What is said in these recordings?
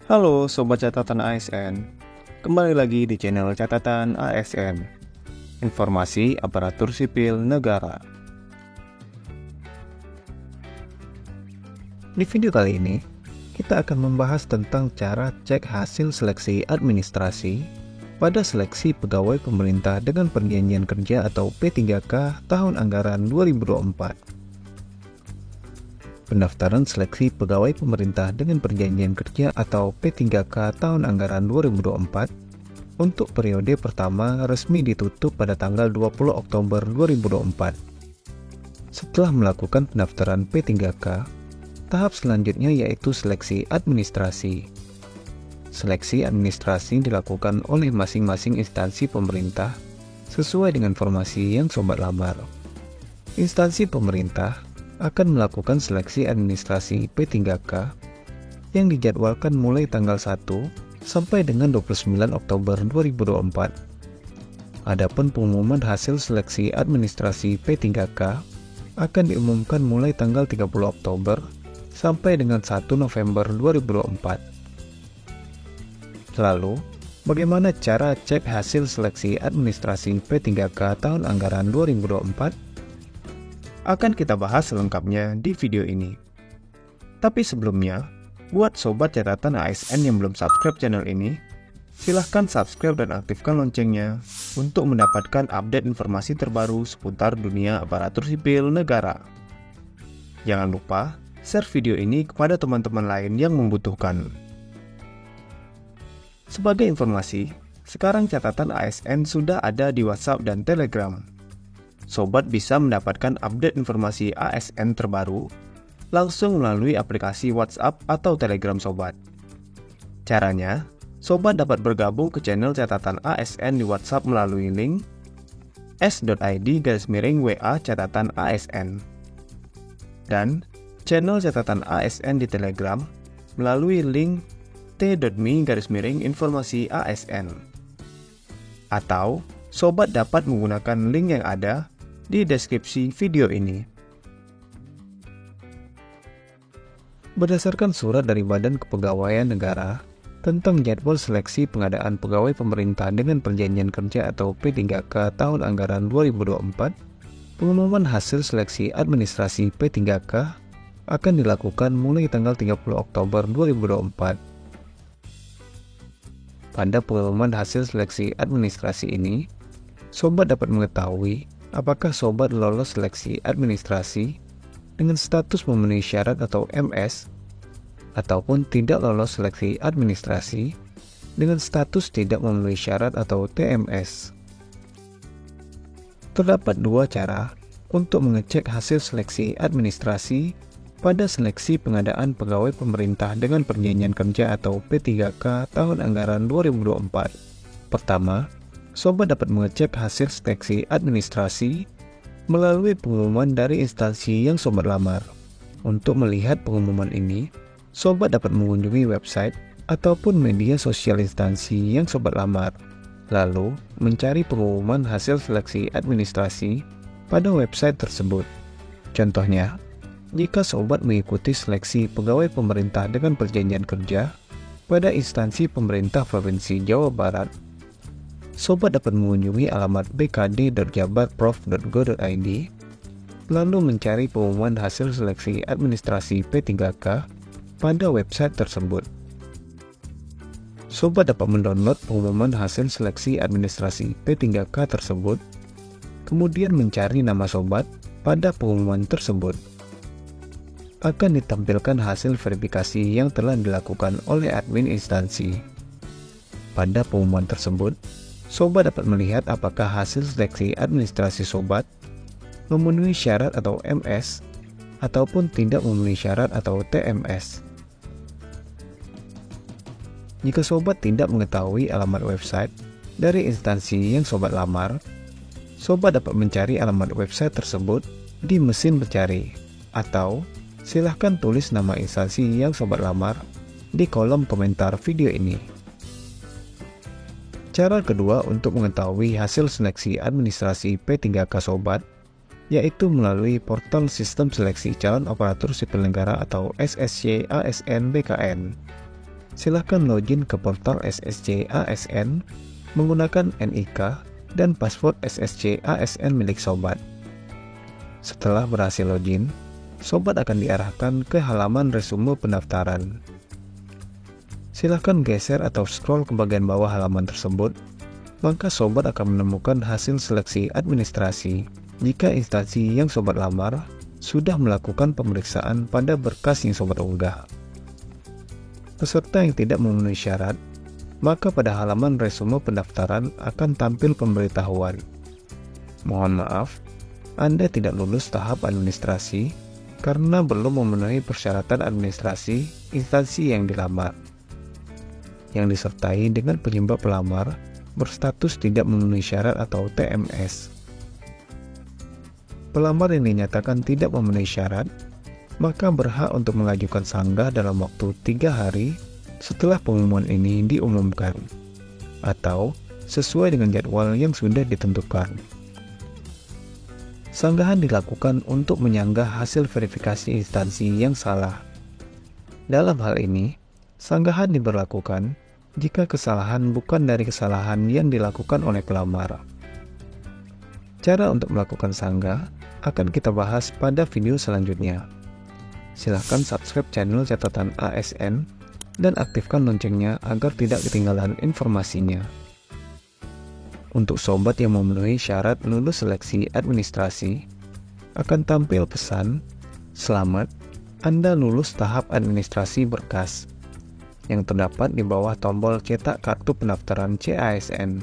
Halo Sobat Catatan ASN, kembali lagi di channel Catatan ASN, Informasi Aparatur Sipil Negara. Di video kali ini, kita akan membahas tentang cara cek hasil seleksi administrasi pada seleksi pegawai pemerintah dengan perjanjian kerja atau P3K tahun anggaran 2024. Pendaftaran seleksi pegawai pemerintah dengan perjanjian kerja atau P3K tahun anggaran 2024 untuk periode pertama resmi ditutup pada tanggal 20 Oktober 2024. Setelah melakukan pendaftaran P3K, tahap selanjutnya yaitu seleksi administrasi. Seleksi administrasi dilakukan oleh masing-masing instansi pemerintah sesuai dengan formasi yang sobat lamar. Instansi pemerintah akan melakukan seleksi administrasi P3K yang dijadwalkan mulai tanggal 1 sampai dengan 29 Oktober 2024. Adapun pengumuman hasil seleksi administrasi P3K akan diumumkan mulai tanggal 30 Oktober sampai dengan 1 November 2024. Lalu, bagaimana cara cek hasil seleksi administrasi P3K tahun anggaran 2024? Akan kita bahas selengkapnya di video ini. Tapi sebelumnya, buat sobat catatan ASN yang belum subscribe channel ini, silahkan subscribe dan aktifkan loncengnya untuk mendapatkan update informasi terbaru seputar dunia aparatur sipil negara. Jangan lupa share video ini kepada teman-teman lain yang membutuhkan. Sebagai informasi, sekarang catatan ASN sudah ada di WhatsApp dan Telegram. Sobat bisa mendapatkan update informasi ASN terbaru langsung melalui aplikasi WhatsApp atau Telegram Sobat. Caranya, Sobat dapat bergabung ke channel catatan ASN di WhatsApp melalui link s.id/WA catatan ASN dan channel catatan ASN di Telegram melalui link t.me/informasi ASN. Atau, Sobat dapat menggunakan link yang ada di deskripsi video ini. Berdasarkan surat dari Badan Kepegawaian Negara tentang jadwal seleksi pengadaan pegawai pemerintah dengan perjanjian kerja atau P3K tahun anggaran 2024, pengumuman hasil seleksi administrasi P3K akan dilakukan mulai tanggal 30 Oktober 2024. Pada pengumuman hasil seleksi administrasi ini, Sobat dapat mengetahui apakah Sobat lolos seleksi administrasi dengan status memenuhi syarat atau MS, ataupun tidak lolos seleksi administrasi dengan status tidak memenuhi syarat atau TMS. Terdapat dua cara untuk mengecek hasil seleksi administrasi pada seleksi pengadaan pegawai pemerintah dengan perjanjian kerja atau P3K tahun anggaran 2024. Pertama, Sobat dapat mengecek hasil seleksi administrasi melalui pengumuman dari instansi yang Sobat lamar. Untuk melihat pengumuman ini, Sobat dapat mengunjungi website ataupun media sosial instansi yang Sobat lamar, lalu mencari pengumuman hasil seleksi administrasi pada website tersebut. Contohnya, jika Sobat mengikuti seleksi pegawai pemerintah dengan perjanjian kerja pada instansi pemerintah Provinsi Jawa Barat, Sobat dapat mengunjungi alamat bkd.jabarprof.go.id, lalu mencari pengumuman hasil seleksi administrasi P3K pada website tersebut. Sobat dapat mendownload pengumuman hasil seleksi administrasi P3K tersebut, kemudian mencari nama Sobat pada pengumuman tersebut. Akan ditampilkan hasil verifikasi yang telah dilakukan oleh admin instansi. Pada pengumuman tersebut, Sobat dapat melihat apakah hasil seleksi administrasi Sobat memenuhi syarat atau MS ataupun tidak memenuhi syarat atau TMS. Jika Sobat tidak mengetahui alamat website dari instansi yang Sobat lamar, Sobat dapat mencari alamat website tersebut di mesin pencari, atau silahkan tulis nama instansi yang Sobat lamar di kolom komentar video ini. Cara kedua untuk mengetahui hasil seleksi administrasi P3K Sobat, yaitu melalui portal Sistem Seleksi Calon Aparatur Sipil Negara atau SSC ASN BKN. Silahkan login ke portal SSC ASN menggunakan NIK dan password SSC ASN milik sobat. Setelah berhasil login, sobat akan diarahkan ke halaman resume pendaftaran. Silahkan geser atau scroll ke bagian bawah halaman tersebut, maka sobat akan menemukan hasil seleksi administrasi jika instansi yang sobat lamar sudah melakukan pemeriksaan pada berkas yang sobat unggah. Peserta yang tidak memenuhi syarat, maka pada halaman resume pendaftaran akan tampil pemberitahuan. Mohon maaf, Anda tidak lulus tahap administrasi karena belum memenuhi persyaratan administrasi instansi yang dilamar, yang disertai dengan penyebab pelamar berstatus tidak memenuhi syarat atau TMS. Pelamar yang dinyatakan tidak memenuhi syarat, maka berhak untuk mengajukan sanggah dalam waktu 3 hari setelah pengumuman ini diumumkan, atau sesuai dengan jadwal yang sudah ditentukan. Sanggahan dilakukan untuk menyanggah hasil verifikasi instansi yang salah. Dalam hal ini, sanggahan diberlakukan jika kesalahan bukan dari kesalahan yang dilakukan oleh pelamar. Cara untuk melakukan sanggah akan kita bahas pada video selanjutnya. Silahkan subscribe channel Catatan ASN dan aktifkan loncengnya agar tidak ketinggalan informasinya. Untuk sobat yang memenuhi syarat lulus seleksi administrasi, akan tampil pesan, "Selamat, Anda lulus tahap administrasi berkas," yang terdapat di bawah tombol cetak kartu pendaftaran CASN.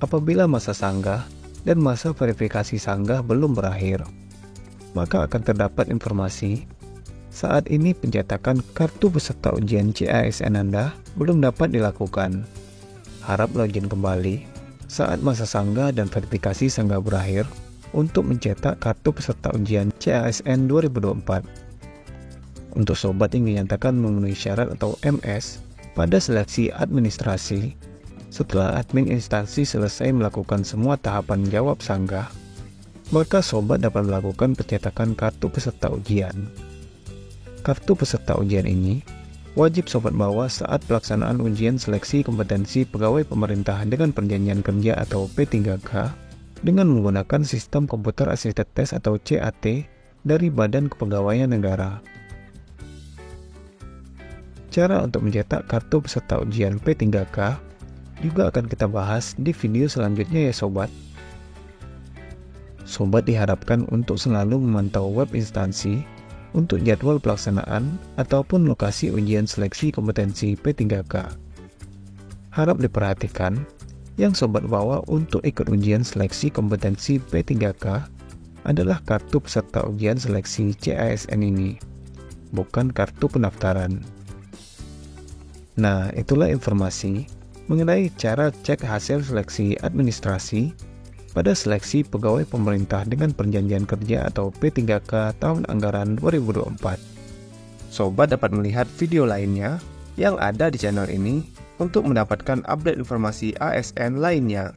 Apabila masa sanggah dan masa verifikasi sanggah belum berakhir, maka akan terdapat informasi, "Saat ini pencetakan kartu peserta ujian CASN Anda belum dapat dilakukan. Harap login kembali saat masa sanggah dan verifikasi sanggah berakhir untuk mencetak kartu peserta ujian CASN 2024. Untuk sobat yang dinyatakan memenuhi syarat atau MS pada seleksi administrasi, setelah admin instansi selesai melakukan semua tahapan jawab sanggah, maka sobat dapat melakukan pencetakan kartu peserta ujian. Kartu peserta ujian ini wajib sobat bawa saat pelaksanaan ujian seleksi kompetensi pegawai pemerintah dengan perjanjian kerja atau P3K dengan menggunakan sistem komputer assisted test atau CAT dari Badan Kepegawaian Negara. Cara untuk mencetak kartu peserta ujian P3K juga akan kita bahas di video selanjutnya ya sobat. Sobat diharapkan untuk selalu memantau web instansi untuk jadwal pelaksanaan ataupun lokasi ujian seleksi kompetensi P3K. Harap diperhatikan, yang sobat bawa untuk ikut ujian seleksi kompetensi P3K adalah kartu peserta ujian seleksi CASN ini, bukan kartu pendaftaran. Nah, itulah informasi mengenai cara cek hasil seleksi administrasi pada seleksi pegawai pemerintah dengan perjanjian kerja atau P3K tahun anggaran 2024. Sobat dapat melihat video lainnya yang ada di channel ini untuk mendapatkan update informasi ASN lainnya.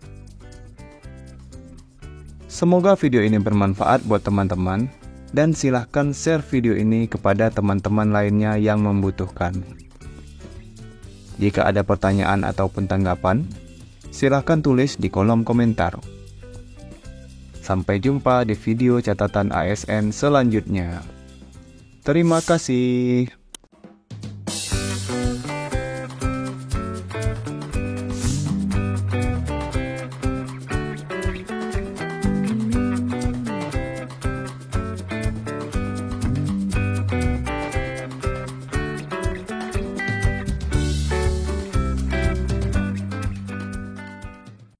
Semoga video ini bermanfaat buat teman-teman dan silahkan share video ini kepada teman-teman lainnya yang membutuhkan. Jika ada pertanyaan ataupun tanggapan, silahkan tulis di kolom komentar. Sampai jumpa di video catatan ASN selanjutnya. Terima kasih.